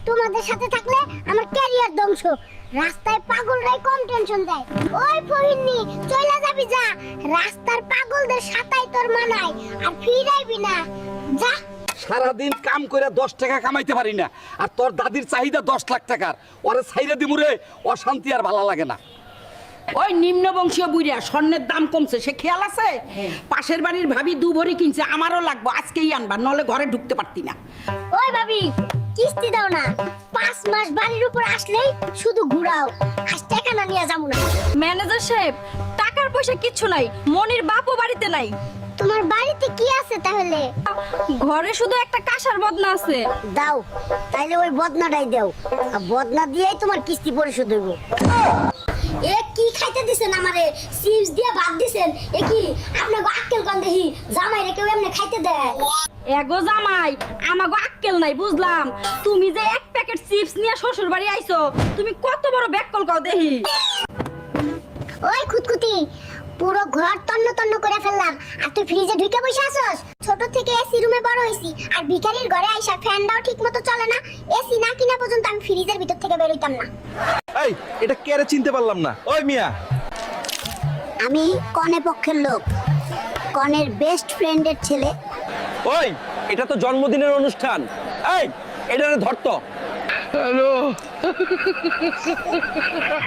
তোমাদের সাথে থাকলে আমার ক্যারিয়ার ধ্বংস। রাস্তায় পাগলরাই কম টেনশন দেয়। ওই ফহিনী চলে যাবি যা, রাস্তার পাগলদের সাথেই তোর মানায়, আর ফিরাইবি না যা। সারাদিন কাম করে 10 টাকা কামাইতে পারি না, আর তোর দাদির চাহিদা 10 লাখ টাকার। ওরে ছাইরা দিমুরে, অশান্তি আর ভালো লাগে না। ওই নিম্ন বংশীয় বুইরা স্বর্ণের দাম কমছে, সে খেয়াল আছে? পাশের বাড়ির ভাবি 2 ভরি কিনছে, আমারও লাগবে, আজকেই আনবা, নলে ঘরে ঢুকতে পারতি না। ওই ভাবি কিস্তি দাও না, 5 মাস বাড়ির উপর আসলেই শুধু ঘুরাও, আজ টাকা না নিয়ে যাবো না। ম্যানেজার সাহেব, টাকার পয়সা কিচ্ছু নাই, মনির বাপও বাড়িতে নাই। তোমার বাড়িতে কি আছে তাহলে? ঘরে শুধু একটা কাঁসার বদনা আছে। দাও, তাইলে ওই বদনাটাই দাও, আর বদনা দিয়েই তোমার কিস্তি পরিশোধ হইব। এ কি খাইতে দিছেন আমারে? চিপস দিয়ে ভাত দিছেন? এ কি আপনি আক্কেল কোন দেখি? জামাই রে কেউ এমনি খাইতে দেয়? এগো জামাই, আমাগো আক্কেল নাই বুঝলাম। তুমি যে 1 প্যাকেট চিপস নিয়ে শ্বশুর বাড়ি আইছো, তুমি কত বড় ব্যাককল কও দেখি। ওই খুতকুতি, পুরো ঘর তন্ন তন্ন করে ফেললাম, আর তুই ফ্রিজে ঢুকে বসে আছস? ছোট থেকে এসি রুমে বড় হইছি, আর ভিখারির ঘরে আইসা ফ্যানটাও ঠিকমতো চলে না। এসি না কিনা পর্যন্ত আমি ফ্রিজের ভিতর থেকে বের হইতাম না। এই, এটা কেরে চিনতে পারলাম না। ওই মিয়া, আমি কনে পক্ষের লোক, কনের বেস্ট ফ্রেন্ডের ছেলে। ওই, এটা তো জন্মদিনের অনুষ্ঠান। এই, এটা ধরতো। হ্যালো।